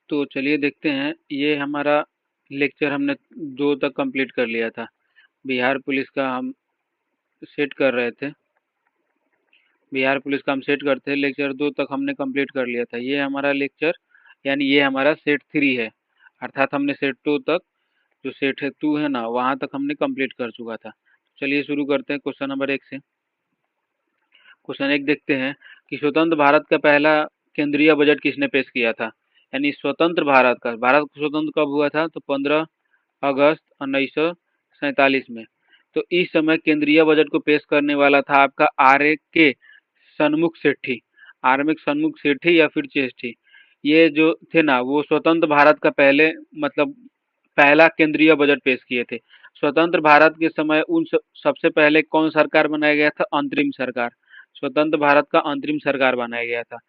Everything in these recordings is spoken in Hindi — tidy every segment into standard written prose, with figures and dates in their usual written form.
तो चलिए देखते हैं, ये हमारा लेक्चर हमने 2 तक कंप्लीट कर लिया था। बिहार पुलिस का हम सेट कर रहे थे, बिहार पुलिस का हम सेट करते हैं, लेक्चर 2 तक हमने कंप्लीट कर लिया था। ये हमारा लेक्चर यानी ये हमारा सेट 3 है, अर्थात हमने सेट 2 तक, जो सेट है 2 है ना, वहाँ तक हमने कंप्लीट कर चुका था। चलिए शुरू करते हैं क्वेश्चन नंबर 1 से। क्वेश्चन 1 देखते हैं कि स्वतंत्र भारत का पहला केंद्रीय बजट किसने पेश किया था। यानी स्वतंत्र भारत का, भारत को स्वतंत्र कब हुआ था, तो 15 अगस्त 1947 में। तो इस समय केंद्रीय बजट को पेश करने वाला था आपका आर के सन्मुख सेठी, आर्मिक सन्मुख सेठी या फिर चेष्ठी। ये जो थे ना, वो स्वतंत्र भारत का पहले मतलब पहला केंद्रीय बजट पेश किए थे। स्वतंत्र भारत के समय सबसे पहले कौन सरकार बनाया गया था, अंतरिम सरकार। स्वतंत्र भारत का अंतरिम सरकार बनाया गया था।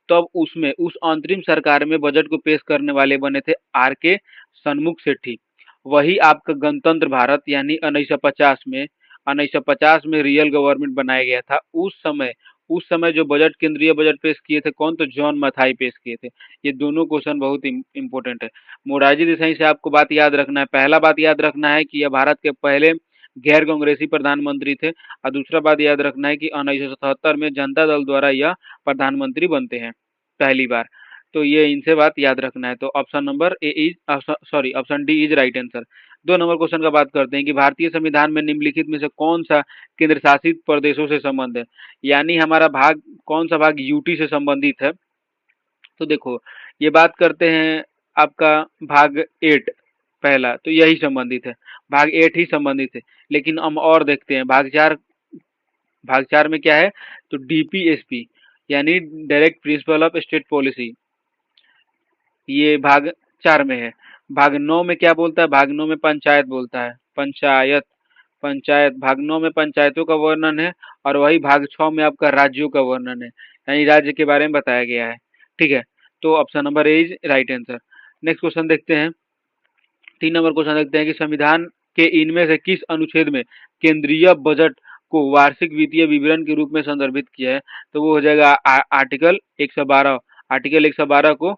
तब उसमें उस अंतरिम सरकार में बजट को पेश करने वाले बने थे आर के सन्मुख सेठी। वही आपका गणतंत्र भारत यानी 1950 में रियल गवर्नमेंट बनाया गया था। उस समय जो बजट केंद्रीय बजट पेश किए थे कौन, तो जॉन मथाई पेश किए थे। ये दोनों क्वेश्चन बहुत इंपॉर्टेंट है। मोरारजी देसाई से आपको बात याद रखना है, पहला बात याद रखना है कि यह भारत के पहले गैर कांग्रेसी प्रधानमंत्री थे, और दूसरा बात याद रखना है कि 1977 में जनता दल द्वारा यह प्रधानमंत्री बनते हैं पहली बार। तो ये इनसे बात याद रखना है। तो option number A is sorry option D is right answer. 2 number question का बात करते हैं कि भारतीय संविधान में निम्नलिखित में से कौन सा केंद्र शासित प्रदेशों से संबंध है। यानी हमारा भाग कौन सा भाग यूटी से संबंधित है। तो देखो, ये बात करते हैं आपका भाग 8 पहला, तो यही संबंधित है, भाग 8 ही संबंधित है। लेकिन हम और देखते हैं भाग 4 में क्या है, तो डीपीएसपी यानी direct principle of state policy, ये भाग 4 में है। भाग 9 में क्या बोलता है, भाग 9 में पंचायत बोलता है, पंचायत पंचायत भाग 9 में पंचायतों का वर्णन है। और वही भाग 6 में आपका राज्यों का वर्णन है, यानी राज्य के बारे में बताया गया है। ठीक है, तो option number A is right answer. Next question देखते हैं, 3 नंबर क्वेश्चन देखते हैं कि संविधान के इनमें से किस अनुच्छेद में केंद्रीय बजट को वार्षिक वित्तीय विवरण के रूप में संदर्भित किया है। तो वो हो जाएगा आर्टिकल 112। आर्टिकल 112 को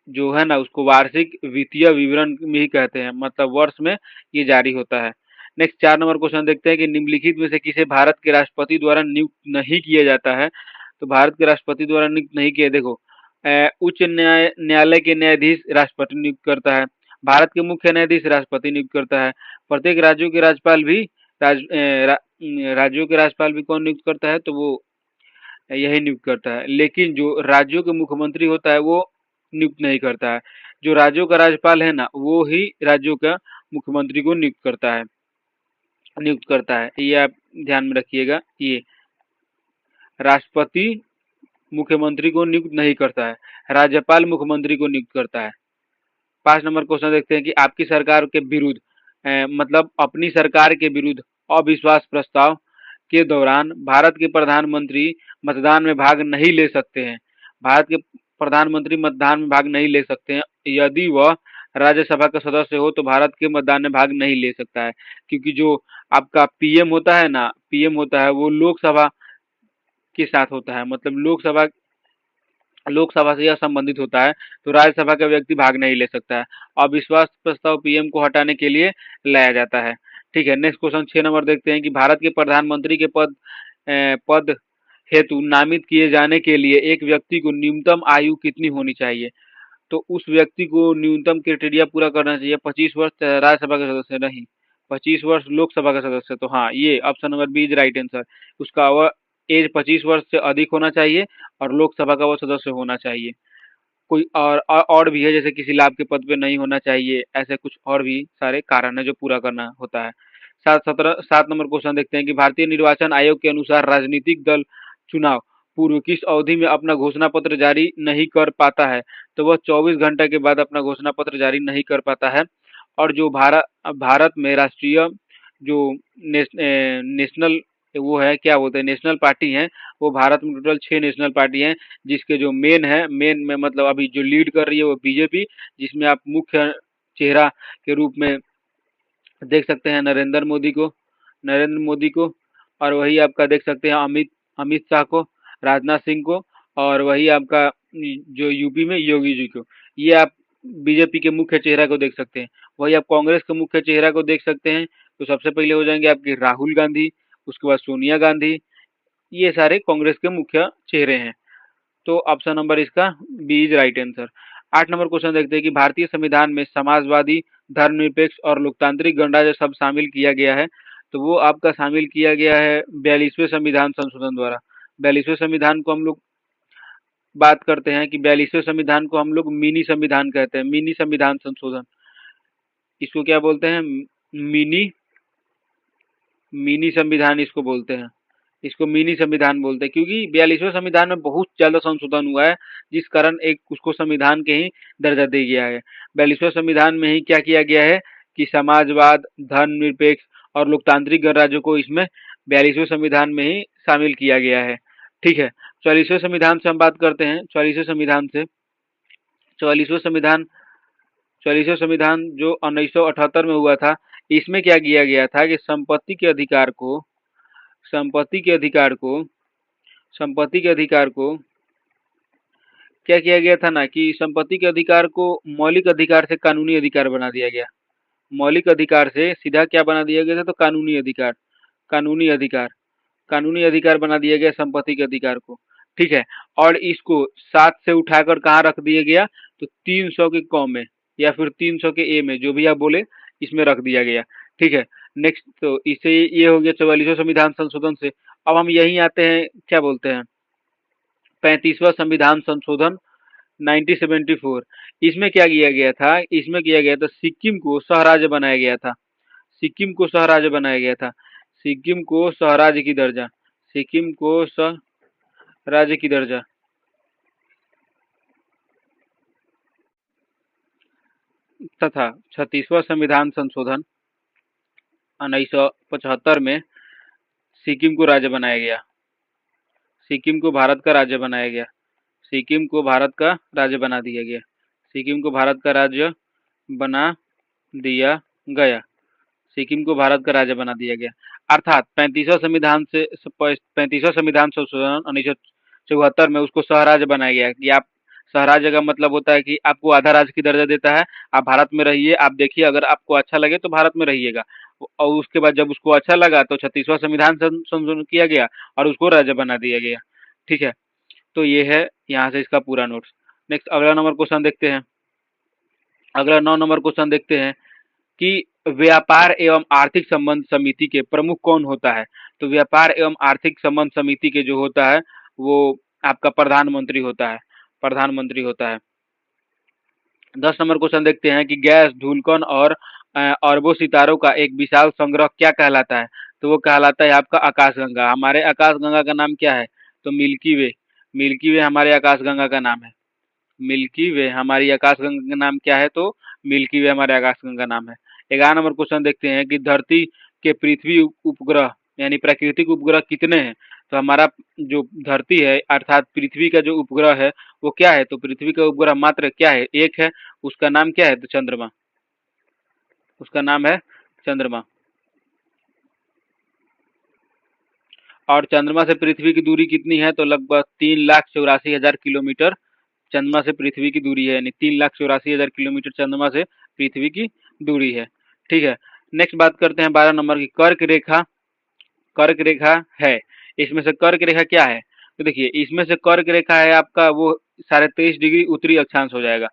जो है ना, उसको वार्षिक वित्तीय विवरण में ही कहते हैं, मतलब वर्ष में ये जारी होता है। नेक्स्ट 4 नंबर क्वेश्चन देखते हैं कि निम्नलिखित में से किसे भारत के राष्ट्रपति द्वारा नियुक्त नहीं किया जाता है। तो भारत के राष्ट्रपति द्वारा नियुक्त नहीं किया, देखो, उच्च न्यायालय के न्यायाधीश राष्ट्रपति नियुक्त करता है, भारत के मुख्य न्यायाधीश राष्ट्रपति नियुक्त करता है, प्रत्येक राज्यों के राज्यपाल भी राज्यों के राज्यपाल भी कौन नियुक्त करता है, तो वो यही नियुक्त करता है। लेकिन जो राज्यों के मुख्यमंत्री होता है वो नियुक्त नहीं करता है। जो राज्यों का राज्यपाल है ना, वो ही राज्यों का मुख्यमंत्री को नियुक्त करता है। ये आप ध्यान में रखिएगा, ये राष्ट्रपति मुख्यमंत्री को नियुक्त नहीं करता है, राज्यपाल मुख्यमंत्री को नियुक्त करता है। 5 नंबर क्वेश्चन देखते हैं कि आपकी सरकार के विरुद्ध मतलब अपनी सरकार के विरुद्ध अविश्वास प्रस्ताव के दौरान भारत के प्रधानमंत्री मतदान में भाग नहीं ले सकते हैं। भारत के प्रधानमंत्री मतदान में भाग नहीं ले सकते हैं यदि वह राज्यसभा का सदस्य हो, तो भारत के मतदान में भाग नहीं ले सकता है। क्योंकि जो आपका पीएम होता है ना, पीएम होता है वो लोकसभा के साथ होता है, मतलब लोकसभा से यह संबंधित होता है। तो राज्यसभा का व्यक्ति भाग नहीं ले सकता है। अविश्वास प्रस्ताव पीएम को हटाने के लिए लाया जाता है। ठीक है, नेक्स्ट क्वेश्चन 6 नंबर देखते हैं कि भारत के प्रधानमंत्री के पद हेतु नामित किए जाने के लिए एक व्यक्ति को न्यूनतम आयु कितनी होनी चाहिए। तो उस व्यक्ति को न्यूनतम क्राइटेरिया पूरा करना चाहिए 25 वर्ष राज्यसभा का सदस्य नहीं, 25 वर्ष लोकसभा का सदस्य। तो हाँ, ये option number B is right answer. उसका वह एज 25 वर्ष से अधिक होना चाहिए और लोकसभा का वो सदस्य होना चाहिए। कोई और भी है, जैसे किसी लाभ के पद पे नहीं होना चाहिए, ऐसे कुछ और भी सारे कारण है जो पूरा करना होता है। 7 नंबर क्वेश्चन देखते हैं कि भारतीय निर्वाचन आयोग के अनुसार राजनीतिक दल चुनाव पूर्व किस अवधि में अपना घोषणा पत्र जारी नहीं कर पाता है। तो वह 24 घंटे के बाद अपना घोषणा पत्र जारी नहीं कर पाता है। और जो भारत भारत में राष्ट्रीय जो नेशनल वो है, क्या बोलते हैं, नेशनल पार्टी है, वो भारत में टोटल 6 नेशनल पार्टी हैं। जिसके जो मेन में मतलब अभी जो लीड कर रही है वो बीजेपी, जिसमें आप मुख्य चेहरा के रूप में देख सकते हैं नरेंद्र मोदी को। और वही आपका देख सकते हैं अमित अमित शाह को, राजनाथ सिंह को, और वही आपका जो यूपी में योगी जी को, ये आप बीजेपी के मुख्य चेहरा को देख सकते हैं। वही आप कांग्रेस के मुख्य चेहरा को देख सकते हैं, तो सबसे पहले हो जाएंगे आपके राहुल गांधी, उसके बाद सोनिया गांधी, ये सारे कांग्रेस के मुख्य चेहरे हैं। तो ऑप्शन नंबर इसका B is right answer. 8 number question देखते हैं कि भारतीय संविधान में समाजवादी, धर्मनिरपेक्ष और लोकतांत्रिक गणराज्य शब्द शामिल किया गया है। तो वो आपका शामिल किया गया है 42वें संविधान संशोधन द्वारा। 42वें संविधान को हम लोग बात करते हैं कि 42वें संविधान को हम लोग मिनी संविधान कहते हैं, मिनी संविधान संशोधन। इसको क्या बोलते हैं? मिनी मिनी संविधान इसको बोलते हैं। इसको मिनी संविधान बोलते हैं क्योंकि 42वें संविधान में बहुत ज्यादा संशोधन हुआ है, जिस कारण एक उसको संविधान के ही दर्जा दिया गया है। 42वें संविधान में ही क्या किया गया है कि समाजवाद, धर्मनिरपेक्ष और लोकतांत्रिक गणराज्यों को इसमें 42वें संविधान में ही शामिल किया गया है। ठीक है, 44वें संविधान से हम बात करते हैं। 44वें संविधान से 44वें संविधान 44वें संविधान जो 1978 में हुआ था, इसमें क्या किया गया था कि संपत्ति के अधिकार को संपत्ति के अधिकार को क्या किया गया था ना कि संपत्ति के अधिकार को मौलिक अधिकार से कानूनी अधिकार बना दिया गया। मौलिक अधिकार से सीधा क्या बना दिया गया था? तो कानूनी अधिकार, कानूनी अधिकार, कानूनी अधिकार बना दिया गया संपत्ति के अधिकार को। ठीक है, और इसको 7 से उठाकर कहाँ रख दिया गया? तो 300 के कॉम में या फिर 300 के ए में, जो भी आप बोले, इसमें रख दिया गया। ठीक है, नेक्स्ट, तो इसे ये हो गया 44वें संविधान संशोधन से। अब हम यहीं आते हैं, क्या बोलते हैं, 35वां संविधान संशोधन 1974। इसमें क्या किया गया था? इसमें किया गया था सिक्किम को सहराज्य बनाया गया था। सिक्किम को सहराज्य बनाया गया था। सिक्किम को सहराज्य की दर्जा, सिक्किम को सहराज्य की दर्जा तथा 36वां संविधान संशोधन 1975 में सिक्किम को राज्य बनाया गया। सिक्किम को भारत का राज्य बनाया गया। सिक्किम को भारत का राज्य बना दिया गया। सिक्किम को भारत का राज्य बना दिया गया। सिक्किम को भारत का राज्य बना दिया गया। अर्थात 35वां संविधान संशोधन 1974 में उसको सहराज्य बनाया गया कि आप, सहराज्य का मतलब होता है कि आपको आधा राज्य की दर्जा देता है। आप भारत में रहिए, आप देखिए, अगर आपको अच्छा लगे तो भारत में रहिएगा। और उसके बाद जब उसको अच्छा लगा तो 36वां संविधान संशोधन किया गया और उसको राज्य बना दिया गया। ठीक है, तो ये है यहाँ से इसका पूरा नोट्स। नेक्स्ट अगला नंबर क्वेश्चन देखते हैं। अगला 9 नंबर क्वेश्चन देखते हैं कि व्यापार एवं आर्थिक संबंध समिति के प्रमुख कौन होता है? तो व्यापार एवं आर्थिक संबंध समिति के जो होता है वो आपका प्रधानमंत्री होता है। प्रधानमंत्री होता है। 10 नंबर क्वेश्चन देखते हैं कि गैस, धूलकण और अरबों सितारों का एक विशाल संग्रह क्या कहलाता है? तो वो कहलाता है आपका आकाशगंगा। हमारे आकाशगंगा का नाम क्या है? तो मिल्की वे। मिल्की वे हमारे आकाशगंगा का नाम है। मिल्की वे हमारी आकाशगंगा का नाम क्या है? तो मिल्की वे हमारे आकाशगंगा नाम है। 11 नंबर क्वेश्चन देखते हैं कि धरती के पृथ्वी उपग्रह यानी प्राकृतिक उपग्रह कितने हैं? तो हमारा जो धरती है अर्थात पृथ्वी का जो उपग्रह है वो क्या है? तो पृथ्वी का उपग्रह मात्र क्या है? एक है। उसका नाम क्या है? तो चंद्रमा। उसका नाम है चंद्रमा। और चंद्रमा से पृथ्वी की दूरी कितनी है? तो लगभग 3,84,000 किलोमीटर चंद्रमा से पृथ्वी की दूरी है, यानी 3,84,000 किलोमीटर चंद्रमा से पृथ्वी की दूरी है। ठीक है, नेक्स्ट बात करते हैं 12 नंबर की। कर्क रेखा, कर्क रेखा है, इसमें से कर्क रेखा क्या है? तो देखिए, इसमें से कर्क रेखा है आपका वो 23.5 डिग्री उत्तरी अक्षांश हो जाएगा।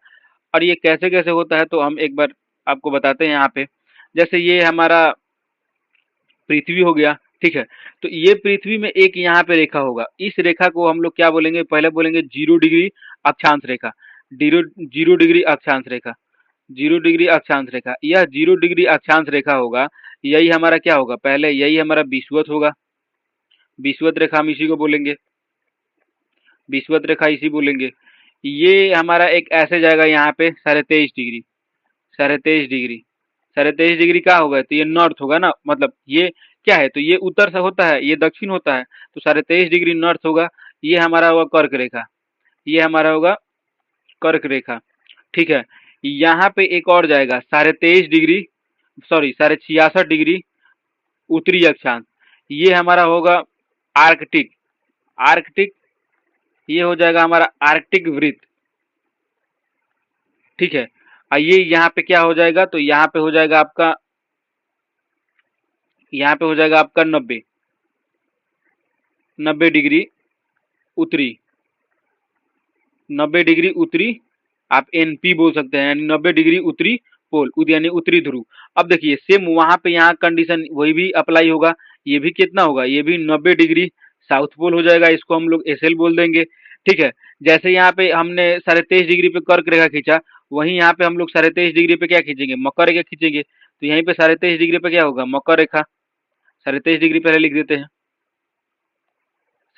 और ये कैसे कैसे होता है तो हम एक बार आपको बताते हैं यहाँ पे। जैसे ये हमारा पृथ्वी हो गया। ठीक है, तो ये पृथ्वी में एक यहाँ पे रेखा होगा। इस रेखा को हम लोग क्या बोलेंगे? पहले बोलेंगे 0 डिग्री अक्षांश रेखा। 0 डिग्री अक्षांश रेखा। 0 डिग्री अक्षांश रेखा, यह 0 डिग्री अक्षांश रेखा होगा। यही हमारा क्या होगा? पहले यही हमारा विषुवत होगा। विषुवत रेखा हम इसी को बोलेंगे। विषुवत रेखा इसी बोलेंगे। ये हमारा एक ऐसे जाएगा यहाँ पे 23.5 डिग्री। 23.5 डिग्री, 23.5 डिग्री क्या होगा? तो ये नॉर्थ होगा ना, मतलब ये क्या है? तो ये उत्तर से होता है, ये दक्षिण होता है, तो 23.5 डिग्री नॉर्थ होगा। ये हमारा होगा कर्क रेखा। ये हमारा होगा कर्क रेखा। ठीक है, यहाँ पे एक और जाएगा 23.5 डिग्री, सॉरी 66.5 डिग्री उत्तरी अक्षांश। ये हमारा होगा आर्कटिक। आर्कटिक ये हो जाएगा हमारा आर्कटिक वृत्त। ठीक है, ये यहाँ पे क्या हो जाएगा, तो यहाँ पे हो जाएगा आपका, यहाँ पे हो जाएगा आपका 90, 90 डिग्री उत्तरी, 90 डिग्री उत्तरी, आप एनपी बोल सकते हैं, यानी 90 डिग्री उत्तरी पोल, यानी उत्तरी ध्रुव। अब देखिए सेम वहां पे यहाँ कंडीशन वही भी अप्लाई होगा, ये भी कितना होगा, ये भी 90 डिग्री साउथ पोल हो जाएगा, इसको हम लोग एसएल बोल देंगे। ठीक है, जैसे यहाँ पे हमने 23.5 डिग्री पे कर्क रेखा खींचा, वहीं यहाँ पे हम लोग 23.5 डिग्री पे क्या खींचेंगे, मकर रेखा खींचेंगे, तो यहीं पे 23.5 डिग्री पे क्या होगा, मकर रेखा। 23.5 डिग्री पहले लिख देते हैं,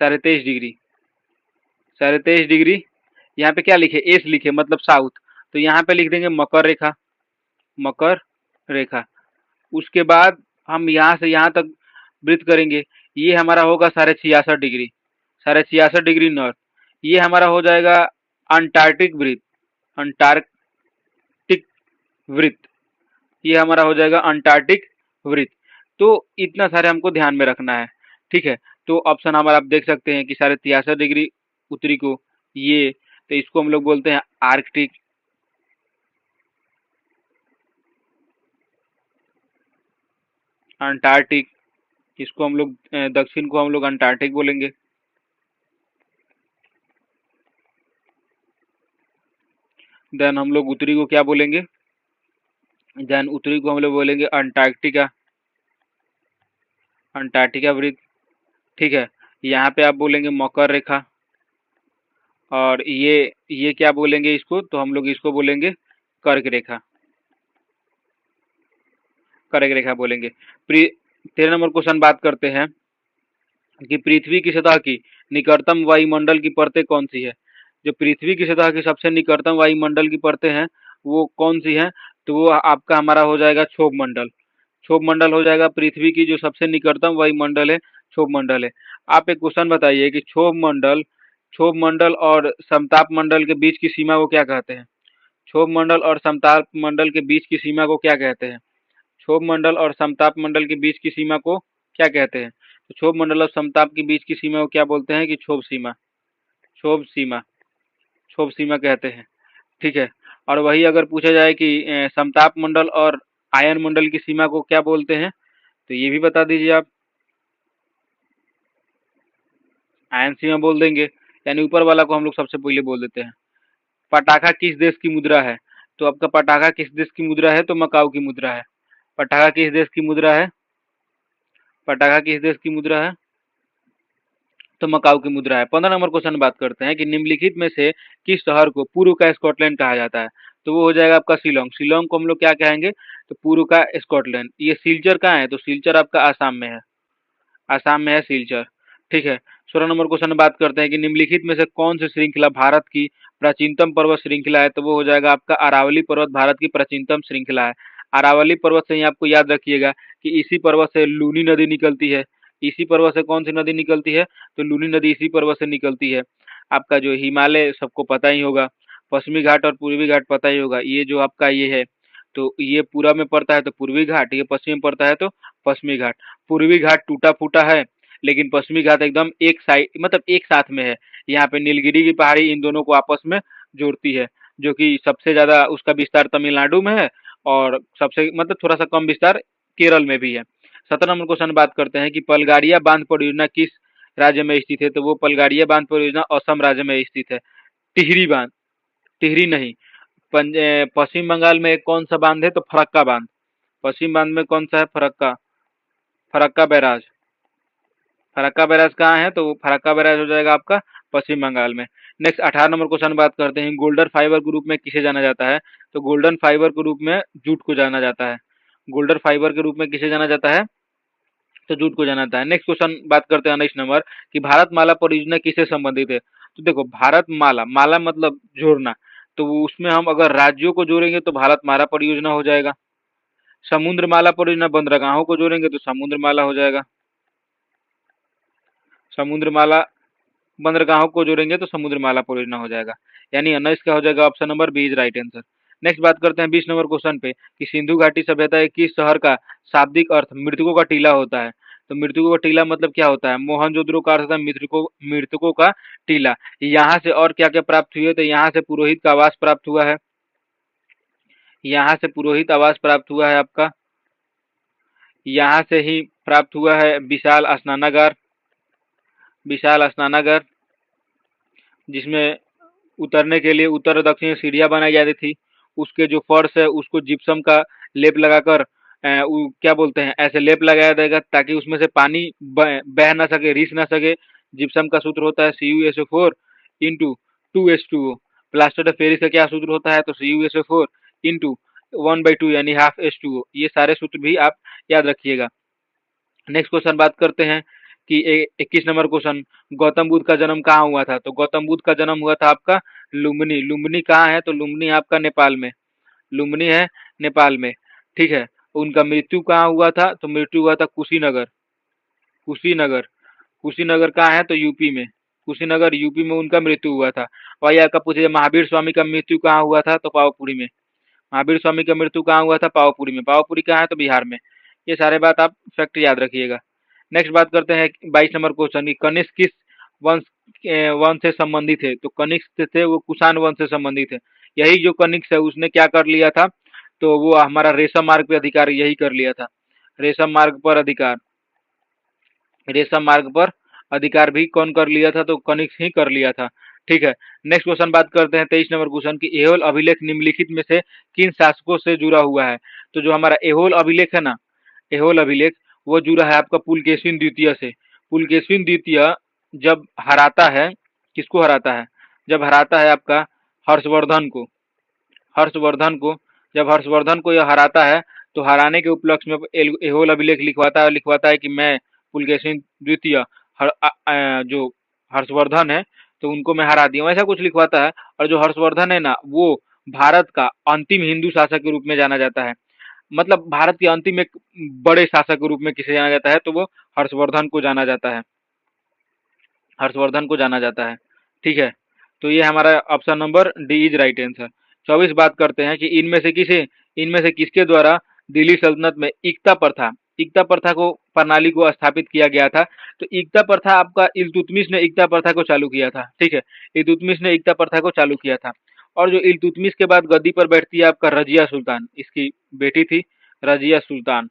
23.5 डिग्री, 23.5 डिग्री, यहाँ पे क्या लिखे, एस लिखे मतलब साउथ, तो यहाँ पे लिख देंगे मकर रेखा, मकर रेखा। उसके बाद हम यहाँ से यहाँ तक वृत्त करेंगे, ये हमारा होगा छियासठ डिग्री, छियासठ डिग्री नॉर्थ, ये हमारा हो जाएगा अंटार्कटिक वृत्त, अंटार्कटिक वृत्त, ये हमारा हो जाएगा अंटार्कटिक वृत्त। तो इतना सारे हमको ध्यान में रखना है। ठीक है, तो ऑप्शन हमारा आप देख सकते हैं कि छियासठ डिग्री उत्तरी को ये, तो इसको हम लोग बोलते हैं आर्कटिक, अंटार्कटिक, इसको हम लोग दक्षिण को हम लोग अंटार्कटिक बोलेंगे। देन हम लोग उत्तरी को क्या बोलेंगे, देन उत्तरी को हम लोग बोलेंगे अंटार्कटिका, अंटार्कटिका वृत्त। ठीक है, यहाँ पे आप बोलेंगे मकर रेखा, और ये क्या बोलेंगे इसको, तो हम लोग इसको बोलेंगे कर्क रेखा, कर्क रेखा बोलेंगे। 13 नंबर क्वेश्चन बात करते हैं कि पृथ्वी की सतह की निकटतम वायुमंडल की परतें कौन सी है। जो पृथ्वी की सतह की सबसे निकटतम वायुमंडल की परतें हैं वो कौन सी हैं, तो वो आपका हमारा हो जाएगा क्षोभ मंडल, क्षोभ मंडल हो जाएगा पृथ्वी की जो सबसे निकटतम वायुमंडल है, क्षोभ मंडल है। आप एक क्वेश्चन बताइए कि क्षोभ मंडल और समताप मंडल के बीच की सीमा को क्या कहते हैं। क्षोभ मंडल और समताप मंडल के बीच की सीमा को क्या कहते हैं, क्षोभ मंडल और समताप मंडल के बीच की सीमा को क्या कहते हैं, तो क्षोभ मंडल और समताप के बीच की सीमा को क्या बोलते हैं कि क्षोभ सीमा, क्षोभ सीमा, क्षोभ सीमा कहते हैं। ठीक है, और वही अगर पूछा जाए कि समताप मंडल और आयन मंडल की सीमा को क्या बोलते हैं, तो ये भी बता दीजिए आप। आयन सीमा बोल देंगे, यानी ऊपर वाला को हम लोग सबसे पहले बोल देते हैं। पटाखा किस देश की मुद्रा है, तो आपका पटाखा किस देश की मुद्रा है, तो मकाऊ की मुद्रा है। पटाखा किस देश की मुद्रा है, पटाखा किस देश की मुद्रा है, तो मकाऊ की मुद्रा है। 15 नंबर क्वेश्चन बात करते हैं कि निम्नलिखित में से किस शहर को पूर्व का स्कॉटलैंड कहा जाता है, तो वो हो जाएगा आपका शिलोंग, शिलोंग को हम लोग क्या कहेंगे, तो पूर्व का स्कॉटलैंड। ये सिलचर कहाँ है, तो सिलचर आपका आसाम में है, आसाम में है सिलचर। ठीक है, 16 नंबर क्वेश्चन बात करते हैं कि निम्नलिखित में से कौन सी श्रृंखला भारत की प्राचीनतम पर्वत श्रृंखला है, तो वो हो जाएगा आपका अरावली पर्वत भारत की प्राचीनतम श्रृंखला है। अरावली पर्वत से ही आपको याद रखिएगा कि इसी पर्वत से लूनी नदी निकलती है, इसी पर्वत से कौन सी नदी निकलती है, तो लूनी नदी इसी पर्वत से निकलती है। आपका जो हिमालय सबको पता ही होगा, पश्चिमी घाट और पूर्वी घाट पता ही होगा, ये जो आपका ये है, तो ये पूरब में पड़ता है तो पूर्वी घाट, ये पश्चिम में पड़ता है तो पश्चिमी घाट। पूर्वी घाट टूटा फूटा है, लेकिन पश्चिमी घाट एकदम एक साइड मतलब एक साथ में है। यहाँ पे नीलगिरी की पहाड़ी इन दोनों को आपस में जोड़ती है, जो कि सबसे ज्यादा उसका विस्तार तमिलनाडु में है, और सबसे मतलब थोड़ा सा कम विस्तार केरल में भी है। 17 नंबर क्वेश्चन बात करते हैं कि पलगाड़िया बांध परियोजना किस राज्य में स्थित है, तो वो पलगाड़िया बांध परियोजना असम राज्य में स्थित है। टिहरी बांध, टिहरी नहीं, पश्चिम बंगाल में कौन सा बांध है, तो फरक्का बांध, पश्चिम बांध में कौन सा है, फरक्का, फरक्का बैराज, फरक्का बैराज कहाँ है, तो फरक्का बैराज हो जाएगा आपका पश्चिम बंगाल में। नेक्स्ट 18 नंबर क्वेश्चन बात करते हैं, गोल्डन फाइबर के रूप में किसे जाना जाता है, तो गोल्डन फाइबर के रूप में जूट को जाना जाता है। गोल्डन फाइबर के रूप में किसे जाना जाता है, तो जूट को जाना जाता है। नेक्स्ट क्वेश्चन बात करते हैं 19 नंबर कि भारत माला परियोजना किससे संबंधित है, तो देखो भारत माला, माला मतलब जोड़ना, तो उसमें हम अगर राज्यों को जोड़ेंगे तो भारत माला परियोजना हो जाएगा। समुद्र माला परियोजना बंदरगाहों को जोड़ेंगे तो समुद्र माला हो जाएगा, समुद्र माला बंदरगाहों को जोड़ेंगे तो समुद्र माला परियोजना हो जाएगा। यानी 19 का हो जाएगा option number B is right answer. Next बात करते हैं 20 नंबर क्वेश्चन पे कि सिंधु घाटी सभ्यता के किस शहर का शाब्दिक अर्थ मृतकों का टीला होता है, तो मृतकों का टीला मतलब क्या होता है? मोहनजोदड़ो का अर्थ होता है मृतकों मृतकों का टीला। यहाँ से और क्या क्या प्राप्त हुए? तो यहाँ से पुरोहित का आवास प्राप्त हुआ है, यहाँ से पुरोहित आवास प्राप्त हुआ है आपका, यहाँ से ही प्राप्त हुआ है विशाल स्नानागार, विशाल स्नानागार जिसमें उतरने के लिए उत्तर दक्षिण सीढ़ियाँ बनाई जाती थी। उसके जो फर्श है उसको जिप्सम का लेप लगाकर क्या बोलते हैं, ऐसे लेप लगाया जाएगा ताकि उसमें से पानी बह ना सके, रिस ना सके। जिप्सम का सूत्र होता है CuSO4 into 2H2O। Plaster of Paris का क्या सूत्र होता है? तो CuSO4 इंटू 1/2 यानी हाफ H2O। ये सारे सूत्र भी आप याद रखिएगा। नेक्स्ट क्वेश्चन बात करते हैं कि 21 नंबर क्वेश्चन, गौतम बुद्ध का जन्म कहाँ हुआ था? तो गौतम बुद्ध का जन्म हुआ था आपका लुम्बिनी। लुम्बिनी कहाँ है? तो लुम्बिनी आपका नेपाल में, लुम्बिनी है नेपाल में, ठीक है। उनका मृत्यु कहाँ हुआ था? तो मृत्यु हुआ था कुशीनगर, कुशीनगर, कुशीनगर कहाँ है? तो यूपी में, कुशीनगर यूपी में उनका मृत्यु हुआ था। वही आपका पूछिए महावीर स्वामी का मृत्यु कहाँ हुआ था? तो पावापुरी में। महावीर स्वामी का मृत्यु कहाँ हुआ था? पावापुरी में। पावापुरी कहाँ है? तो बिहार में। ये सारे बात आप फैक्ट याद रखिएगा। नेक्स्ट बात करते हैं 22 नंबर क्वेश्चन की, कनिष्क किस वंश वंश से संबंधित है? तो कनिष्क थे वो कुषाण वंश से संबंधित है। यही जो कनिष्क है उसने क्या कर लिया था? तो वो हमारा रेशम मार्ग पे अधिकार यही कर लिया था। रेशम मार्ग पर अधिकार, रेशम मार्ग पर अधिकार भी कौन कर लिया था? तो कनिष्क ही कर लिया था, ठीक है। नेक्स्ट क्वेश्चन बात करते हैं 23 नंबर क्वेश्चन की, एहोल अभिलेख निम्नलिखित में से किन शासकों से जुड़ा हुआ है? तो जो हमारा एहोल अभिलेख है ना, एहोल अभिलेख वो जुड़ा है आपका पुलकेशिन द्वितीय से। पुलकेशिन द्वितीय जब हराता है, किसको हराता है? जब हराता है आपका हर्षवर्धन को, हर्षवर्धन को, जब हर्षवर्धन को यह हराता है तो हराने के उपलक्ष्य में एहोल अभिलेख लिखवाता है कि मैं पुलकेशिन द्वितीय जो हर्षवर्धन है तो उनको मैं हरा दिया, ऐसा कुछ लिखवाता है। और जो हर्षवर्धन है ना वो भारत का अंतिम हिंदू शासक के रूप में जाना जाता है। मतलब भारत के अंतिम एक बड़े शासक के रूप में किसे जाना जाता है? तो वो हर्षवर्धन को जाना जाता है, हर्षवर्धन को जाना जाता है, ठीक है। तो ये हमारा option number D is right answer. 24 बात करते हैं कि इनमें से किसके द्वारा दिल्ली सल्तनत में इक्ता प्रथा को प्रणाली को स्थापित किया गया था? तो इक्ता प्रथा आपका इल्तुतमिश ने इक्ता प्रथा को चालू किया था, ठीक है। इल्तुतमिश ने इक्ता प्रथा को चालू किया था। और जो इल्तुतमिश के बाद गद्दी पर बैठती है आपका रजिया सुल्तान, इसकी बेटी थी रजिया सुल्तान।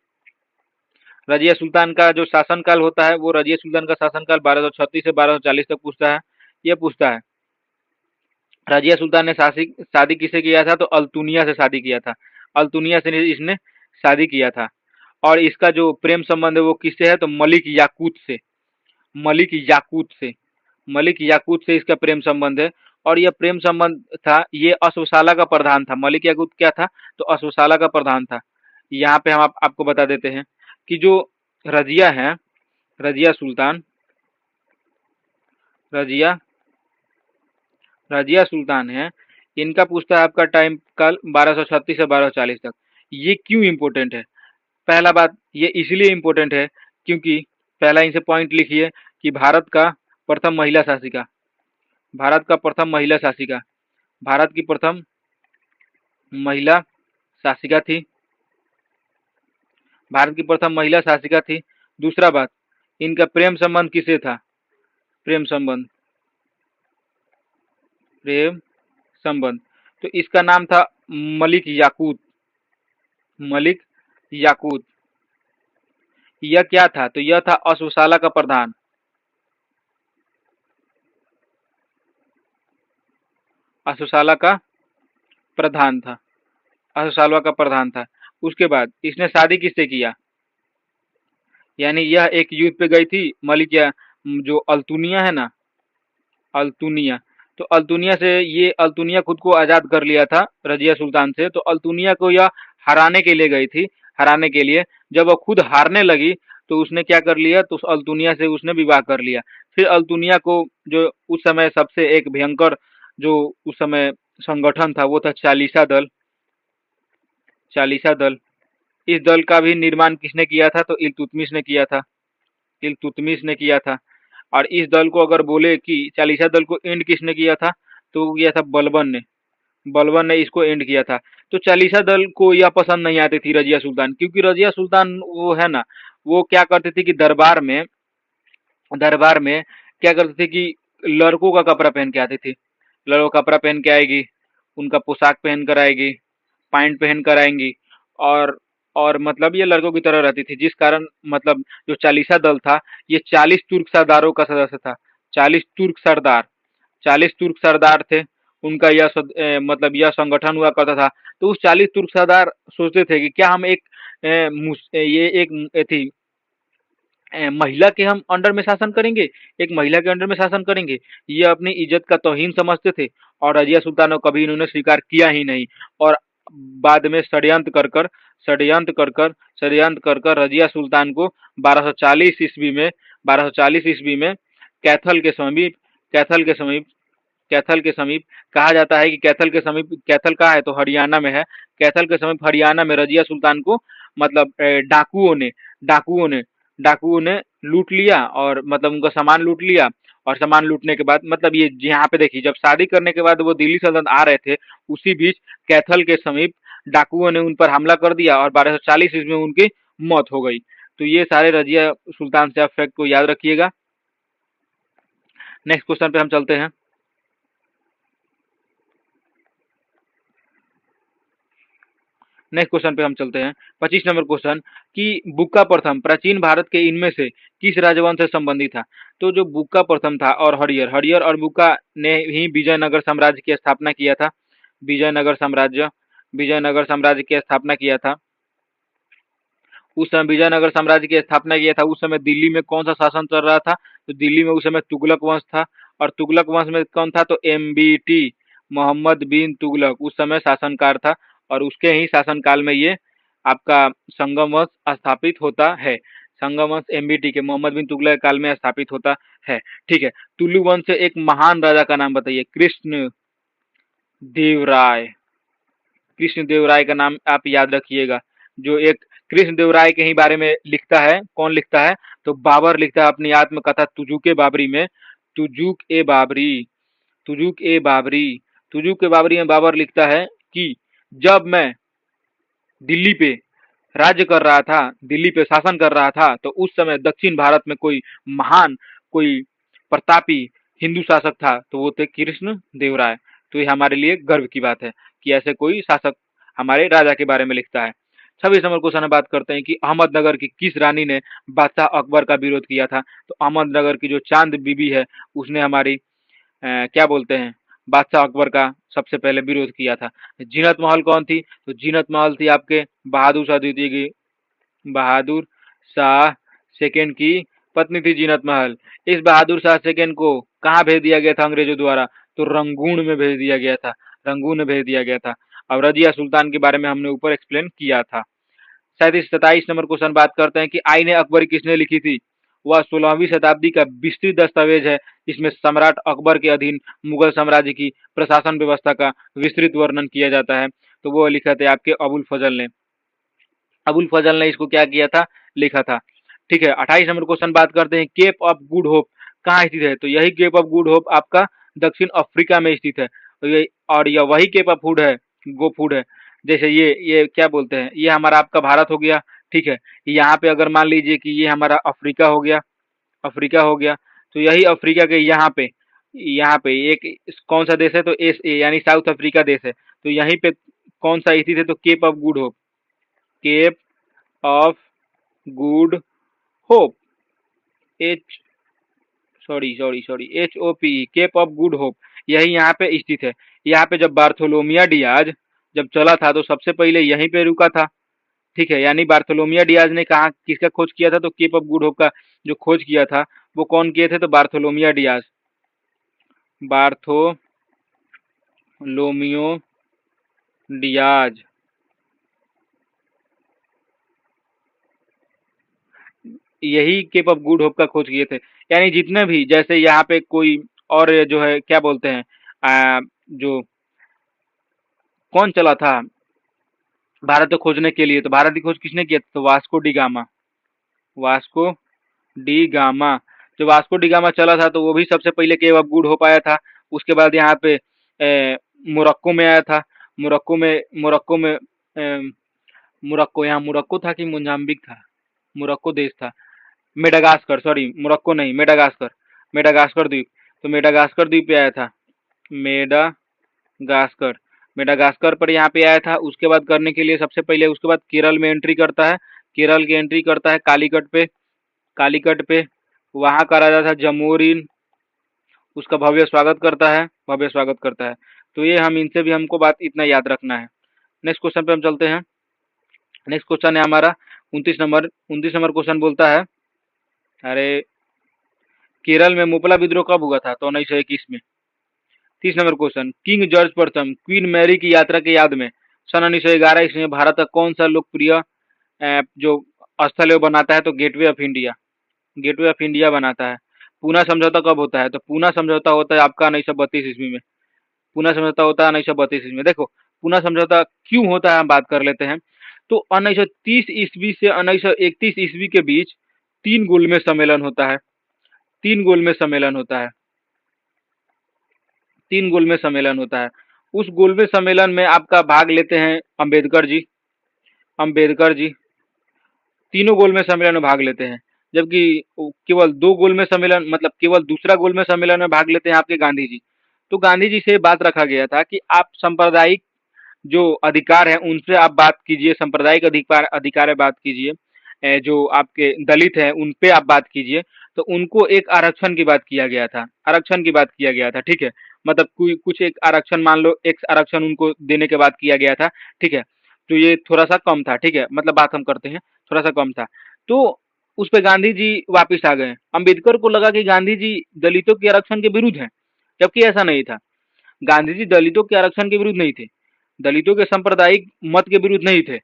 रजिया सुल्तान का जो शासनकाल होता है वो रजिया सुल्तान का शासनकाल 1236 से 1240 तक पूछता है। ये पूछता है रजिया सुल्तान ने शादी किसे किया था? तो अल्तुनिया से शादी किया था, अल्तुनिया से इसने शादी किया था। और इसका जो प्रेम संबंध है वो किससे है? तो मलिक याकूत से, मलिक याकूत से, मलिक याकूत से इसका प्रेम संबंध है। और यह प्रेम संबंध था, ये अश्वशाला का प्रधान था। मलिक याकूत क्या था? तो अश्वशाला का प्रधान था। यहाँ पे हम आपको बता देते हैं कि जो रजिया है, रजिया सुल्तान, रजिया रजिया सुल्तान है, इनका पूछता है आपका टाइम काल 1236 से 1240 तक। ये क्यों इम्पोर्टेंट है? पहला बात ये इसलिए इम्पोर्टेंट है क्योंकि पहला इनसे पॉइंट लिखिए कि भारत का प्रथम महिला शासिका, भारत का प्रथम महिला शासिका, भारत की प्रथम महिला शासिका थी, भारत की प्रथम महिला शासिका थी। दूसरा बात, इनका प्रेम संबंध किसे था? प्रेम संबंध, प्रेम संबंध, तो इसका नाम था मलिक याकूत, मलिक याकूत। यह क्या था? तो यह था अश्वशाला का प्रधान, अश्वशाला का प्रधान था, अश्वशाला का प्रधान था। उसके बाद इसने शादी किससे किया? यानी यह एक युद्ध पे गई थी मलिक या जो अल्तुनिया है ना, अल्तुनिया, तो अल्तुनिया से ये अल्तुनिया खुद को आजाद कर लिया था रजिया सुल्तान से। तो अल्तुनिया को यह हराने के लिए गई थी, हराने के लिए। जब वह खुद हारने लगी तो उसने क्या कर लिया? तो उस अल्तुनिया से उसने विवाह कर लिया। फिर अल्तुनिया को जो उस समय सबसे एक भयंकर जो उस समय संगठन था वो था चालीसा दल, चालीसा दल। इस दल का भी निर्माण किसने किया था? तो इल्तुतमिश ने किया था, इल्तुतमिश ने किया था। और इस दल को अगर बोले कि चालीसा दल को एंड किसने किया था? तो वो किया था बलबन ने, बलबन ने इसको एंड किया था। तो चालीसा दल को यह पसंद नहीं आती थी रजिया सुल्तान, क्योंकि रजिया सुल्तान वो है ना, वो क्या करती थी कि दरबार में क्या करती थी कि लड़कों का कपड़ा पहन के आती थी। लड़कों का कपड़ा पहन के आएगी, उनका पोशाक पहन कर आएगी, पैंट पहन कर आएंगी, और और मतलब ये लड़कों की तरह रहती थी, जिस कारण मतलब जो चालीसा दल था, ये 40 तुर्क सरदारों का सदस्य था। 40 तुर्क सरदार, 40 तुर्क सरदार थे। उनका मतलब यह संगठन हुआ करता था। तो उस 40 तुर्क सरदार सोचते थे कि क्या हम एक ये एक थी महिला के हम अंडर में शासन करेंगे, एक महिला के अंडर में शासन करेंगे। ये अपनी इज्जत का तौहीन समझते थे, और रजिया सुल्तान को कभी इन्होंने स्वीकार किया ही नहीं। और बाद में षड्यंत्र कर कर षड्यंत्र कर कर रजिया सुल्तान को 1240 ईस्वी में कैथल के समीप कैथल के समीप कैथल के समीप कहा जाता है कि कैथल कहाँ है, तो हरियाणा में है। कैथल के समीप हरियाणा में रजिया सुल्तान को मतलब डाकुओं ने डाकुओं ने लूट लिया, और मतलब उनका सामान लूट लिया। और सामान लूटने के बाद मतलब ये यहाँ पे देखिए, जब शादी करने के बाद वो दिल्ली सल्तनत आ रहे थे, उसी बीच कैथल के समीप डाकुओं ने उन पर हमला कर दिया, और 1240 ईस्वी में उनकी मौत हो गई। तो ये सारे रजिया सुल्तान से फैक्ट को याद रखिएगा। नेक्स्ट क्वेश्चन पे हम चलते हैं। नेक्स्ट क्वेश्चन पे हम चलते हैं। 25 नंबर क्वेश्चन कि बुक्का प्रथम प्राचीन भारत के इनमें से किस राजवंश से संबंधित था। तो जो बुक्का प्रथम था और हरियर हरियर और बुक्का ने ही विजयनगर साम्राज्य की स्थापना किया था। विजयनगर साम्राज्य विजयनगर साम्राज्य की स्थापना किया था। उस समय विजयनगर साम्राज्य की स्थापना किया था। उस समय दिल्ली में कौन सा शासन चल रहा था, तो दिल्ली में उस समय तुगलक वंश था। और तुगलक वंश में कौन था, तो MBT, मोहम्मद बिन तुगलक उस समय शासनकार था। और उसके ही शासनकाल में ये आपका संगम वंश स्थापित होता है। संगम वंश MBT के मोहम्मद बिन तुगलक के काल में स्थापित होता है। ठीक है, तुलु वंश से एक महान राजा का नाम बताइए। देवराय कृष्ण देव राय का नाम आप याद रखिएगा। जो एक कृष्ण देव राय के ही बारे में लिखता है, कौन लिखता है, तो बाबर लिखता है अपनी आत्मकथा तुजुक-ए बाबरी में। तुजुक ए बाबरी तुजुक ए बाबरी तुजुक ए बाबरी में बाबर लिखता है कि जब मैं दिल्ली पे राज्य कर रहा था, दिल्ली पे शासन कर रहा था, तो उस समय दक्षिण भारत में कोई प्रतापी हिंदू शासक था, तो वो थे कृष्ण देव राय। तो ये हमारे लिए गर्व की बात है कि ऐसे कोई शासक हमारे राजा के बारे में लिखता है। 26 नंबर क्वेश्चन में बात करते हैं कि अहमदनगर की किस रानी ने बादशाह अकबर का विरोध किया था। तो अहमदनगर की जो चांद बीबी है, उसने हमारी क्या बोलते हैं, बादशाह अकबर का सबसे पहले विरोध किया था। जीनत महल कौन थी, तो जीनत महल थी आपके बहादुर शाह सेकेंड की पत्नी थी जीनत महल। इस बहादुर शाह सेकेंड को कहाँ भेज दिया गया था अंग्रेजों द्वारा, तो रंगून में भेज दिया गया था। रंगून में भेज दिया गया था। अब रजिया सुल्तान के बारे में हमने ऊपर एक्सप्लेन किया था। 27 नंबर क्वेश्चन बात करते हैं कि आईने अकबरी किसने लिखी थी। वह 16वीं शताब्दी का विस्तृत दस्तावेज है। इसमें सम्राट अकबर के अधीन मुगल साम्राज्य की प्रशासन व्यवस्था का विस्तृत वर्णन किया जाता है। तो वो लिखा थे आपके अबुल फजल ने इसको क्या किया था, लिखा था। ठीक है, 28 नंबर क्वेश्चन बात करते हैं केप ऑफ गुड होप कहाँ स्थित है। तो यही केप ऑफ गुड होप आपका दक्षिण अफ्रीका में स्थित है। तो ये और यह वही केप ऑफ फूड है, गो फूड है। जैसे ये क्या बोलते हैं, ये हमारा आपका भारत हो गया। ठीक है, यहाँ पे अगर मान लीजिए कि ये हमारा अफ्रीका हो गया, तो यही अफ्रीका के यहाँ पे एक कौन सा देश है, तो SA यानी साउथ अफ्रीका देश है। तो यहीं पे कौन सा स्थित है, तो Cape of Good Hope, Cape of Good Hope, H sorry HOPE, Cape of Good Hope, यही यहाँ पे स्थित है। यहाँ पे जब बार्थोलोमिया डियाज जब चला था, तो सबसे पहले यहीं पे रुका था। ठीक है, यानी बार्थोलोमिया डियाज ने कहा किसका खोज किया था, तो केप ऑफ गुड होप का जो खोज किया था वो कौन किए थे, तो बार्थोलोमिया डियाज। यही केप ऑफ गुड होप का खोज किए थे। यानी जितने भी, जैसे यहाँ पे कोई और जो है क्या बोलते हैं, जो कौन चला था भारत को खोजने के लिए, तो भारत की खोज किसने किया था, तो वास्को डी गामा। जो वास्को डी गामा चला था, तो वो भी सबसे पहले केप ऑफ गुड होप आया था। उसके बाद यहाँ पे मोरक्को में आया था। मोरक्को में मोरक्को में अ, मोरक्को, यहाँ मोरक्को था कि मोजाम्बिक था, मोरक्को देश था। मेडागास्कर, सॉरी मोरक्को नहीं, मेडागास्कर, मेडागास्कर द्वीप। तो मेडागास्कर द्वीप पे आया था, मेडागास्कर, मेडागास्कर पर यहाँ पे आया था। उसके बाद करने के लिए सबसे पहले उसके बाद केरल में एंट्री करता है, केरल की एंट्री करता है कालीकट पे, कालीकट पे वहां का राजा था जमोरिन, उसका भव्य स्वागत करता है, भव्य स्वागत करता है। तो ये हम इनसे भी हमको बात इतना याद रखना है। नेक्स्ट क्वेश्चन पे हम चलते हैं। नेक्स्ट क्वेश्चन है हमारा 29 नंबर। 29 नंबर क्वेश्चन बोलता है, अरे केरल में मुपला विद्रोह कब हुआ था? तो 1921 में। 30 नंबर क्वेश्चन, किंग जॉर्ज प्रथम क्वीन मैरी की यात्रा के याद में सन 1911 ईस्वी में भारत का कौन सा लोकप्रिय जो स्थल है वो बनाता है? तो gateway of India, gateway of India बनाता है। पूना समझौता कब होता है? तो पूना समझौता होता है आपका 1932 ईस्वी में। पूना समझौता होता है 1932 ईस्वी में। देखो पूना समझौता क्यों होता है हम बात कर लेते हैं। तो 1930 ईस्वी से 1931 ईस्वी के बीच तीन गोलमेज सम्मेलन होता है, तीन गोलमेज सम्मेलन होता है, तीन गोलमेज सम्मेलन होता है। उस गोलमेज सम्मेलन में आपका भाग लेते हैं अंबेडकर जी, अंबेडकर जी तीनों गोलमेज सम्मेलन में भाग लेते हैं। जबकि केवल दो गोलमेज सम्मेलन, मतलब केवल दूसरा गोलमेज सम्मेलन में भाग लेते हैं आपके गांधी जी। तो गांधी जी से बात रखा गया था कि आप सांप्रदायिक जो अधिकार है उनसे आप बात कीजिए, सांप्रदायिक अधिकार अधिकार है बात कीजिए, जो आपके दलित हैं उन पे आप बात कीजिए। तो उनको एक आरक्षण की बात किया गया था, आरक्षण की बात किया गया था, ठीक है। मतलब कोई कुछ एक आरक्षण, मान लो एक आरक्षण उनको देने के बाद किया गया था, ठीक है। तो ये थोड़ा सा कम था, ठीक है, मतलब बात हम करते हैं, थोड़ा सा कम था। तो उस पे गांधी जी वापिस आ गए। अंबेडकर को लगा कि गांधी जी दलितों के आरक्षण के विरुद्ध हैं, जबकि ऐसा नहीं था। गांधी जी दलितों के आरक्षण के विरुद्ध नहीं थे, दलितों के सांप्रदायिक मत के विरुद्ध नहीं थे।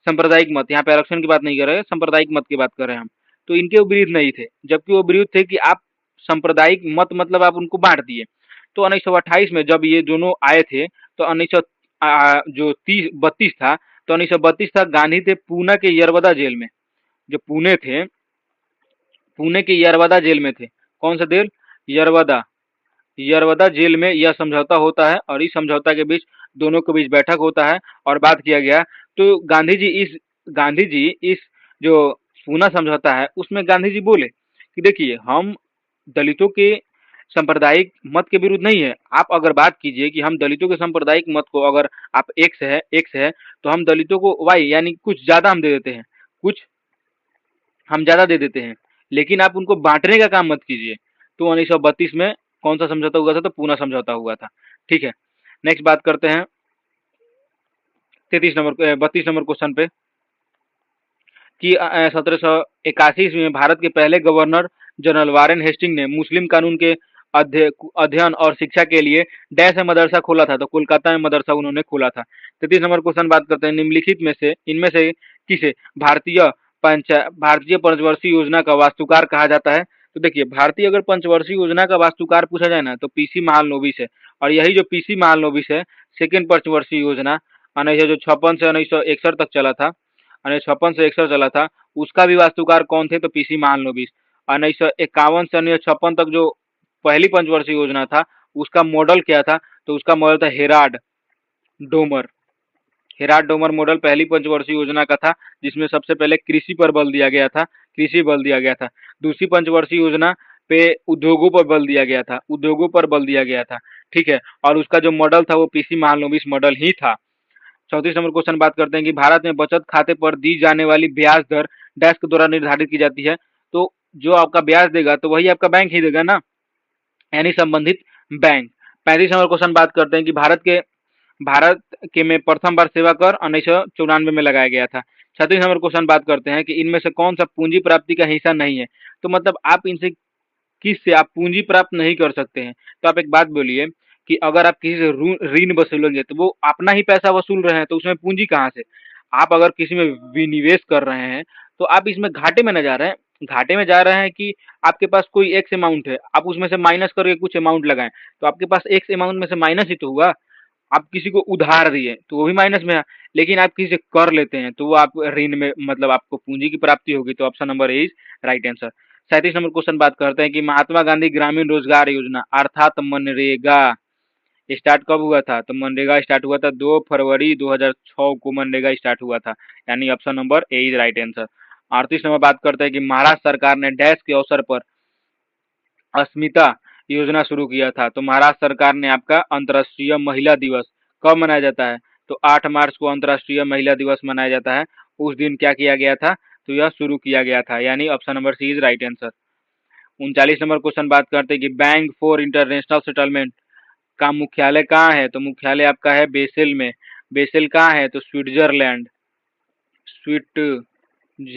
सांप्रदायिक मत, यहाँ पे आरक्षण की बात नहीं कर रहे हैं, सांप्रदायिक मत की बात कर रहे हैं हम। तो इनके वो विरुद्ध नहीं थे, जबकि वो विरुद्ध थे कि आप सांप्रदायिक मत मतलब आप उनको बांट दिए। तो 1928 में जब ये दोनों आए थे, तो 1900 जो 32 था, तो 1932 तक गांधी थे पूना के यरवदा जेल में। जो पुणे थे, पुणे के यरवदा जेल में थे। कौन सा जेल? यरवदा, यरवदा जेल में यह समझौता होता है, और इस समझौता के बीच दोनों के बीच बैठक होता है और बात किया गया। तो गांधी जी इस जो पूना समझौता है उसमें गांधी जी बोले कि देखिए हम दलितों के सांप्रदायिक मत के विरुद्ध नहीं है। आप अगर बात कीजिए कि हम दलितों के सांप्रदायिक मत को, अगर आप एक्स है तो हम दलितों को वाई यानी कुछ ज्यादा हम दे देते हैं, कुछ हम ज्यादा दे देते हैं, लेकिन आप उनको बांटने का काम मत कीजिए। तो 1932 में कौन सा समझौता हुआ था? तो पूना समझौता हुआ था, ठीक है। नेक्स्ट बात करते हैं 32 नंबर क्वेश्चन पे कि 1781 ईस्वी में भारत के पहले गवर्नर जनरल वारेन हेस्टिंग ने मुस्लिम कानून के अध्ययन और शिक्षा के लिए डैश में मदरसा खोला था। तो कोलकाता में मदरसा उन्होंने खोला था। 33 नंबर क्वेश्चन बात करते हैं, निम्नलिखित में से इनमें से किसे भारतीय पंचवर्षीय योजना का वास्तुकार कहा जाता है? तो देखिए भारतीय अगर पंचवर्षीय योजना का वास्तुकार पूछा जाए ना, तो पीसी महालनोबिस है। और यही जो पीसी महालनोबिस है, सेकेंड पंचवर्षीय योजना 1956 से 1961 तक चला था, 1956 से 61 चला था, उसका भी वास्तुकार कौन थे? तो पीसी महालनोबिस। 1951 से 1956 तक जो पहली पंचवर्षीय योजना था उसका मॉडल क्या था? तो उसका मॉडल था Herald Domar. Herald Domar model पहली पंचवर्षीय योजना का था, जिसमें सबसे पहले कृषि पर बल दिया गया था, कृषि बल दिया गया था। दूसरी पंचवर्षीय योजना पे उद्योगों पर बल दिया गया था, उद्योगों पर बल दिया गया था, ठीक है। और उसका जो मॉडल था वो पीसी महालनोबिस मॉडल ही था। 34 नंबर क्वेश्चन बात करते हैं कि भारत में बचत खाते पर दी जाने वाली ब्याज दर डैश के द्वारा निर्धारित की जाती है? तो जो आपका ब्याज देगा तो वही आपका बैंक ही देगा ना, यानी संबंधित बैंक। 35 नंबर क्वेश्चन बात करते हैं कि भारत के में प्रथम बार सेवा कर 1994 में लगाया गया था। 36 नंबर क्वेश्चन बात करते हैं कि इनमें से कौन सा पूंजी प्राप्ति का हिस्सा नहीं है? तो मतलब आप इनसे किस से आप पूंजी प्राप्त नहीं कर सकते हैं? तो आप एक बात बोलिए कि अगर आप किसी से ऋण वसूलेंगे तो वो अपना ही पैसा वसूल रहे हैं, तो उसमें पूंजी कहाँ से? आप अगर किसी में विनिवेश कर रहे हैं तो आप इसमें घाटे में न जा रहे हैं, घाटे में जा रहे हैं कि आपके पास कोई एक्स अमाउंट है, आप उसमें से माइनस करके कुछ अमाउंट लगाएं, तो आपके पास एक्स अमाउंट में से माइनस ही तो हुआ। आप किसी को उधार दिए तो वो भी माइनस में है, लेकिन आप किसी से कर लेते हैं तो वो आप ऋण में, मतलब आपको पूंजी की प्राप्ति होगी। तो option number A is right answer. 37 number question बात करते हैं कि महात्मा गांधी ग्रामीण रोजगार योजना अर्थात मनरेगा स्टार्ट कब हुआ था? तो मनरेगा स्टार्ट हुआ था 2 फरवरी 2006 को मनरेगा स्टार्ट हुआ था, यानी option number A is right answer. 38 number बात करते हैं कि महाराष्ट्र सरकार ने डैश के अवसर पर अस्मिता योजना शुरू किया था। तो महाराष्ट्र सरकार ने आपका अंतर्राष्ट्रीय महिला दिवस कब मनाया जाता है? तो 8 मार्च को अंतर्राष्ट्रीय महिला दिवस मनाया जाता है। उस दिन क्या किया गया था? तो यह शुरू किया गया था, यानी option number C is right answer. 39 number question बात करते हैं कि बैंक फॉर इंटरनेशनल सेटलमेंट का मुख्यालय कहाँ है? तो मुख्यालय आपका है बेसेल में। बेसेल कहाँ है? तो स्विट्जरलैंड। स्विट्जरलैंड,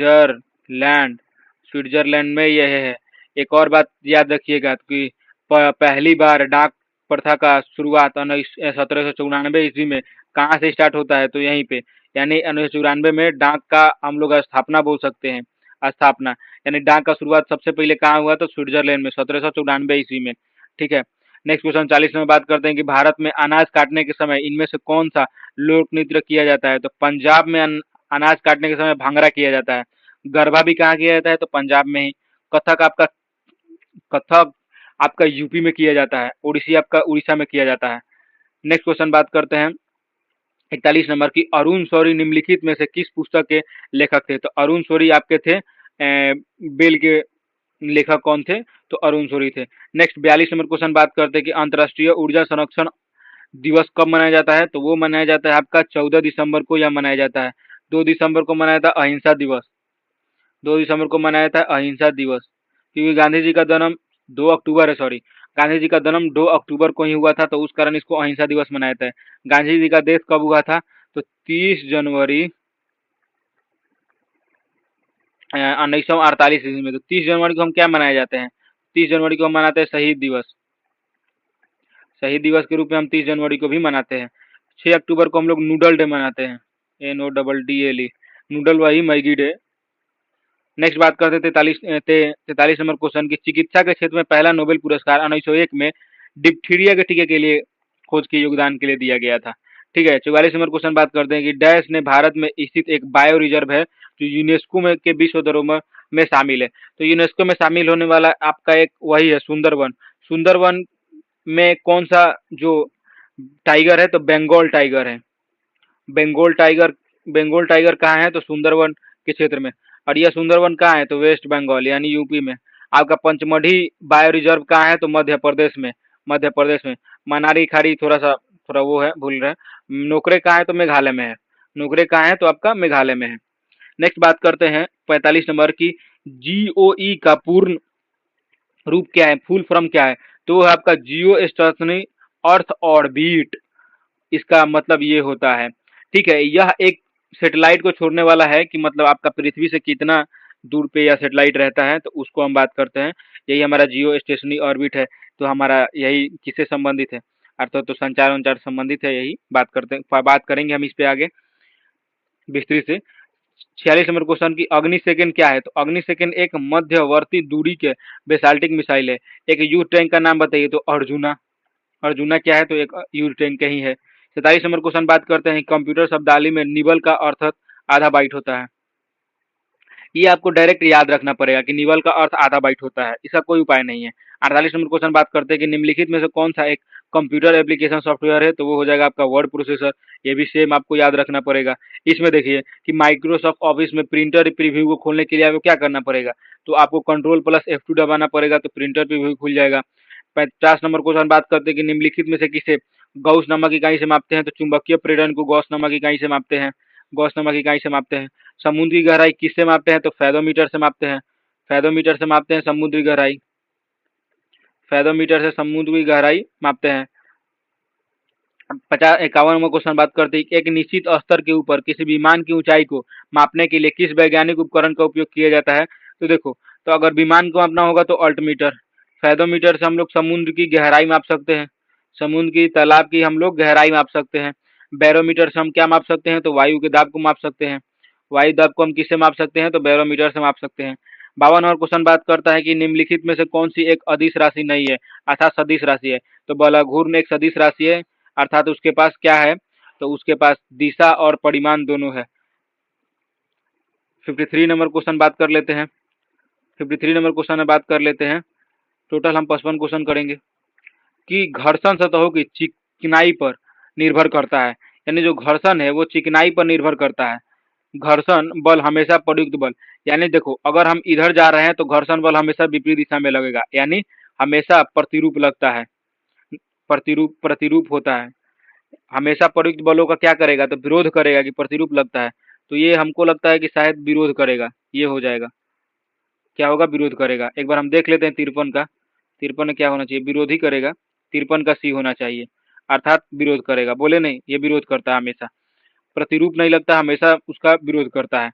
स्विट्जरलैंड में यह है। एक और बात याद रखिएगा कि पहली बार डाक प्रथा का शुरुआत 1794 ईस्वी में कहाँ से स्टार्ट होता है? तो यहीं पे, यानी 1994 में डाक का हम लोग स्थापना बोल सकते हैं, स्थापना, यानी डाक का शुरुआत सबसे पहले कहाँ हुआ? तो स्विट्जरलैंड में 1794 ईस्वी में। ठीक है। नेक्स्ट क्वेश्चन 40 में बात करते हैं कि भारत में अनाज काटने के समय इनमें से कौन सा लोक नृत्य किया जाता है? तो पंजाब में अनाज काटने के समय भांगड़ा किया जाता है। गरबा भी कहाँ किया जाता है? तो पंजाब में ही। कथक आपका कथक आपका यूपी में किया जाता है। ओडिसी आपका उड़ीसा में किया जाता है। नेक्स्ट क्वेश्चन बात करते हैं 41 नंबर की, अरुण शौरी निम्नलिखित में से किस पुस्तक के लेखक थे? तो अरुण शौरी आपके थे बेल के लेखक कौन थे? तो अरुण शौरी थे। नेक्स्ट 42 नंबर क्वेश्चन बात करते हैं कि अंतर्राष्ट्रीय ऊर्जा संरक्षण दिवस कब मनाया जाता है? तो वो मनाया जाता है आपका 14 दिसंबर को, यह मनाया जाता है। 2 दिसंबर को मनाया था अहिंसा दिवस। 2 दिसंबर को मनाया था अहिंसा दिवस, क्योंकि गांधी जी का जन्म 2 अक्टूबर है, सॉरी, गांधी जी का जन्म 2 अक्टूबर को ही हुआ था, तो उस कारण इसको अहिंसा दिवस मनाया था। गांधी जी का देश कब हुआ था? तो 30 जनवरी 1948 ईस्वी में। तो 30 जनवरी को हम क्या मनाए जाते हैं? 30 जनवरी को हम मनाते हैं शहीद दिवस। शहीद दिवस के रूप में हम 30 जनवरी को भी मनाते हैं। 6 अक्टूबर को हम लोग नूडल डे मनाते हैं, NODDLE, नूडल वही मैगी डे। नेक्स्ट बात करते हैं 43 नंबर क्वेश्चन की, चिकित्सा के क्षेत्र में पहला नोबेल पुरस्कार 1901 में डिप्थीरिया के टीके के लिए खोज के योगदान के लिए दिया गया था। ठीक है। 44 नंबर क्वेश्चन बात करते हैं कि डैश ने भारत में स्थित एक बायो रिजर्व है जो यूनेस्को में के विश्व धरोहर में शामिल है। तो यूनेस्को में शामिल होने वाला आपका एक वही है सुंदरवन। सुंदरवन में कौन सा जो टाइगर है? तो बंगाल टाइगर है। बंगाल टाइगर, बंगाल टाइगर कहाँ है? तो सुंदरवन के क्षेत्र में। और यह सुंदरवन कहाँ है? तो वेस्ट बंगाल यानी यूपी में। आपका पंचमढ़ी बायो रिजर्व कहाँ है? तो मध्य प्रदेश में। मध्य प्रदेश में। मनारी खाड़ी थोड़ा वो है, भूल रहे हैं। नोकरे कहाँ है? तो मेघालय में है। नोकरे कहाँ है? तो आपका मेघालय में है। नेक्स्ट बात करते हैं 45 नंबर की, GOE का पूर्ण रूप क्या है, फुल फॉर्म क्या है? तो है आपका जियो स्टेशनरी अर्थ ऑर्बिट। इसका मतलब ये होता है, ठीक है, यह एक सेटेलाइट को छोड़ने वाला है कि मतलब आपका पृथ्वी से कितना दूर पे यह सेटेलाइट रहता है, तो उसको हम बात करते हैं। यही हमारा जियो स्टेशनरी ऑर्बिट है। तो हमारा यही किससे संबंधित है? अर्थात तो संचार संचार संबंधित है, यही बात करते हैं, बात करेंगे हम इस पे आगे विस्तृत से। 46 नंबर क्वेश्चन की, अग्नि सेकंड क्या है? तो अग्नि सेकंड एक मध्यवर्ती दूरी के बेसाल्टिक मिसाइल है। एक युद्ध टैंक का नाम बताइए? तो अर्जुना। अर्जुना क्या है? तो एक युद्ध टैंक ही है। 47 नंबर क्वेश्चन बात करते हैं, कंप्यूटर शब्दावली में निबल का अर्थ आधा बाइट होता है। ये आपको डायरेक्ट याद रखना पड़ेगा कि निबल का अर्थ आधा बाइट होता है, इसका कोई उपाय नहीं है। 48 नंबर क्वेश्चन बात करते हैं कि निम्नलिखित में से कौन सा एक कंप्यूटर एप्लीकेशन सॉफ्टवेयर है? तो वो हो जाएगा आपका वर्ड प्रोसेसर। ये भी सेम आपको याद रखना पड़ेगा। इसमें देखिए कि माइक्रोसॉफ्ट ऑफिस में प्रिंटर प्रीव्यू को खोलने के लिए आपको क्या करना पड़ेगा? तो आपको कंट्रोल+F2 दबाना पड़ेगा, तो प्रिंटर प्रीव्यू खुल जाएगा। 50 नंबर क्वेश्चन बात करते हैं कि निम्नलिखित में से किसे गॉस नामक इकाई से मापते हैं? तो चुंबकीय प्रेरण को गॉस नामक इकाई से मापते हैं। गॉस नामक इकाई से मापते हैं। समुद्र की गहराई किससे मापते हैं? तो फैदोमीटर से मापते हैं। फैदोमीटर से मापते हैं समुद्र की गहराई। फैदोमीटर से समुद्र की गहराई मापते हैं। 51 नंबर क्वेश्चन बात करते हैं, एक निश्चित स्तर के ऊपर किसी विमान की ऊंचाई को मापने के लिए किस वैज्ञानिक उपकरण का उपयोग किया जाता है? तो देखो, तो अगर विमान को मापना होगा तो अल्टीमीटर। फैदोमीटर से हम लोग समुद्र की गहराई माप सकते हैं। समुद्र की, तालाब की हम लोग गहराई माप सकते हैं। बैरोमीटर से हम क्या माप सकते हैं? तो वायु के दाब को माप सकते हैं। वायु दाब को हम किससे माप सकते हैं? तो बैरोमीटर से माप सकते हैं। 52 नंबर क्वेश्चन बात करता है कि निम्नलिखित में से कौन सी एक अदिश राशि नहीं है, अर्थात सदिश राशि है? तो बलाघूर्ण एक सदिश राशि है, अर्थात उसके पास क्या है? तो उसके पास दिशा और परिमाण दोनों है। 53 नंबर क्वेश्चन बात कर लेते हैं। 53 नंबर क्वेश्चन में बात कर लेते हैं। टोटल हम 55 क्वेश्चन करेंगे कि घर्षण सतहों की चिकनाई पर निर्भर करता है, यानी जो घर्षण है वो चिकनाई पर निर्भर करता है। घर्षण बल हमेशा प्रयुक्त बल, यानी देखो अगर हम इधर जा रहे हैं तो घर्षण बल हमेशा विपरीत दिशा में लगेगा, यानी हमेशा प्रतिरूप लगता है, प्रतिरूप प्रतिरूप होता है। हमेशा प्रयुक्त बलों का क्या करेगा, तो विरोध करेगा कि प्रतिरूप लगता है। तो ये हमको लगता है कि शायद विरोध करेगा, ये हो जाएगा। क्या होगा, विरोध करेगा। एक बार हम देख लेते हैं 53 का। 53 में क्या होना चाहिए, विरोध ही करेगा। 53 का सी होना चाहिए, अर्थात विरोध करेगा। बोले नहीं, ये विरोध करता है हमेशा, प्रतिरूप नहीं लगता, हमेशा उसका विरोध करता है।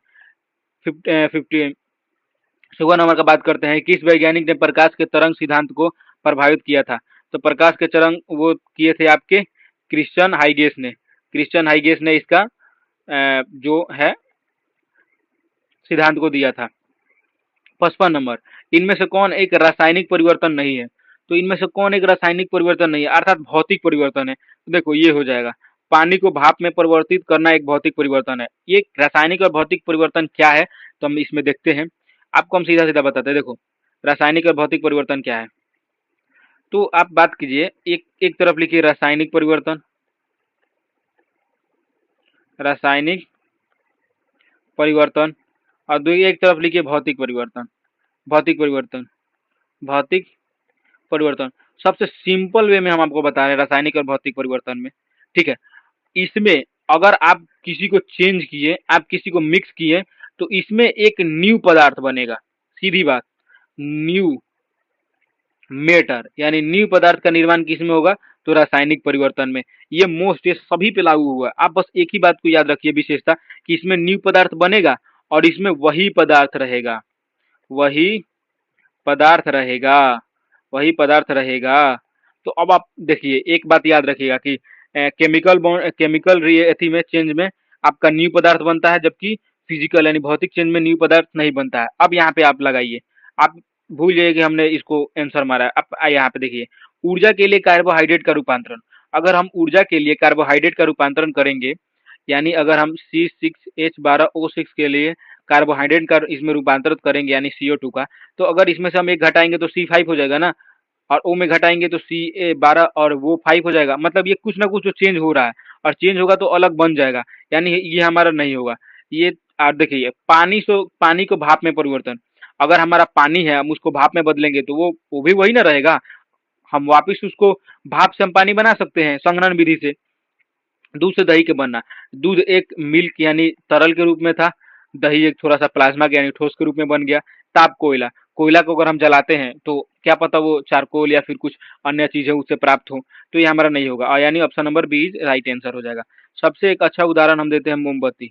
50 सुबह नंबर का बात करते हैं, किस वैज्ञानिक ने प्रकाश के तरंग सिद्धांत को प्रभावित किया था। तो प्रकाश के तरंग वो किए थे आपके क्रिश्चियन हाइगेस ने। क्रिश्चियन हाइगेस ने इसका जो है सिद्धांत को दिया था। 55 नंबर, इनमें से कौन एक रासायनिक परिवर्तन नहीं है। तो इनमें से कौन एक रासायनिक परिवर्तन नहीं है, अर्थात भौतिक परिवर्तन है। तो देखो ये हो जाएगा, पानी को भाप में परिवर्तित करना एक भौतिक परिवर्तन है। ये रासायनिक और भौतिक परिवर्तन क्या है, तो हम इसमें देखते हैं। आपको हम सीधा सीधा बताते हैं, देखो रासायनिक और भौतिक परिवर्तन क्या है। तो आप बात कीजिए, एक एक तरफ लिखिए रासायनिक परिवर्तन, रासायनिक परिवर्तन, और दूसरी एक तरफ लिखिए भौतिक परिवर्तन। भौतिक परिवर्तन, भौतिक परिवर्तन, सबसे सिंपल वे में हम आपको बता रहे हैं रासायनिक और भौतिक परिवर्तन में। ठीक है, इसमें अगर आप किसी को चेंज किए, आप किसी को मिक्स किए, तो इसमें एक न्यू पदार्थ बनेगा, सीधी बात। न्यू मेटर, यानी न्यू पदार्थ का निर्माण किस में होगा, तो रासायनिक परिवर्तन में। ये मोस्ट, ये सभी पे लागू हुआ। आप बस एक ही बात को याद रखिए, विशेषता कि इसमें न्यू पदार्थ बनेगा और इसमें वही पदार्थ रहेगा, वही पदार्थ रहेगा, वही पदार्थ रहेगा। तो अब आप देखिए, एक बात याद रखिएगा कि केमिकल बॉन्ड, केमिकल रिएथी में चेंज में आपका न्यू पदार्थ बनता है, जबकि फिजिकल यानी भौतिक चेंज में न्यू पदार्थ नहीं बनता है। अब यहाँ पे आप लगाइए, आप भूल जाइए कि हमने इसको आंसर मारा है। अब यहाँ पे देखिए, ऊर्जा के लिए कार्बोहाइड्रेट का रूपांतरण। अगर हम ऊर्जा के लिए कार्बोहाइड्रेट का रूपांतरण करेंगे, यानी अगर हम C6H12O6 के लिए कार्बोहाइड्रेट का इसमें रूपांतरित करेंगे, यानी CO2 का, तो अगर इसमें से हम एक घटाएंगे तो C5 हो जाएगा ना, और O में घटाएंगे तो Ca12 और वो 5 हो जाएगा। मतलब ये कुछ ना कुछ जो चेंज हो रहा है, और चेंज होगा तो अलग बन जाएगा, यानी ये हमारा नहीं होगा। ये आप देखिए, पानी को भाप में परिवर्तन, अगर हमारा पानी है हम उसको भाप में बदलेंगे तो वो भी वही ना रहेगा। हम वापिस उसको भाप से हम पानी बना सकते हैं संघनन विधि से। दूध से दही के बनना, दूध एक मिल्क यानी तरल के रूप में था, दही एक थोड़ा सा प्लाज्मा के यानी ठोस के रूप में बन गया। ताप कोयला, कोयला को अगर हम जलाते हैं तो क्या पता वो चारकोल या फिर कुछ अन्य चीजें उससे प्राप्त हो। तो ये हमारा नहीं होगा, और यानी option number B right answer हो जाएगा। सबसे एक अच्छा उदाहरण हम देते हैं मोमबत्ती।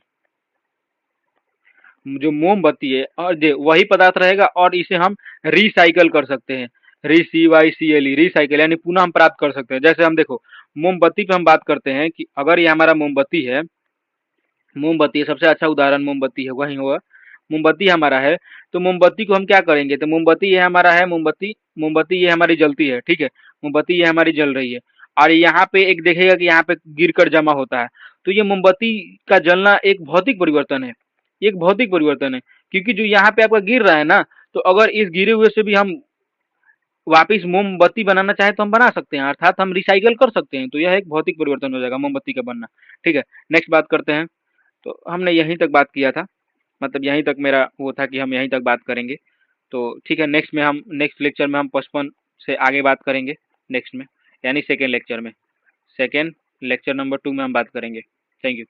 जो मोमबत्ती है और वही पदार्थ रहेगा, और इसे हम रिसाइकल कर सकते हैं। RecyCle, रिसाइकल यानी पुनः हम प्राप्त कर सकते हैं। जैसे हम देखो, मोमबत्ती पे हम बात करते हैं कि अगर ये हमारा मोमबत्ती है, मोमबत्ती सबसे अच्छा उदाहरण मोमबत्ती है, वही होगा। मोमबत्ती हमारा है, तो मोमबत्ती को हम क्या करेंगे, तो मोमबत्ती ये हमारा है, मोमबत्ती मोमबत्ती ये हमारी जलती है, ठीक है। मोमबत्ती ये हमारी जल रही है, और यहाँ पे एक देखेगा कि यहाँ पे गिर कर जमा होता है। तो ये मोमबत्ती का जलना एक भौतिक परिवर्तन है, एक भौतिक परिवर्तन है। क्योंकि जो यहाँ पे आपका गिर रहा है ना, तो अगर इस गिरे हुए से भी हम वापिस मोमबत्ती बनाना चाहे तो हम बना सकते हैं, अर्थात हम रिसाइकल कर सकते हैं। तो यह एक भौतिक परिवर्तन हो जाएगा मोमबत्ती का बनना। ठीक है, नेक्स्ट बात करते हैं। तो हमने यहीं तक बात किया था, मतलब यहीं तक मेरा वो था कि हम यहीं तक बात करेंगे। तो ठीक है, नेक्स्ट लेक्चर में हम 55 से आगे बात करेंगे, नेक्स्ट में यानी सेकेंड लेक्चर में, सेकेंड लेक्चर नंबर 2 में हम बात करेंगे। Thank you.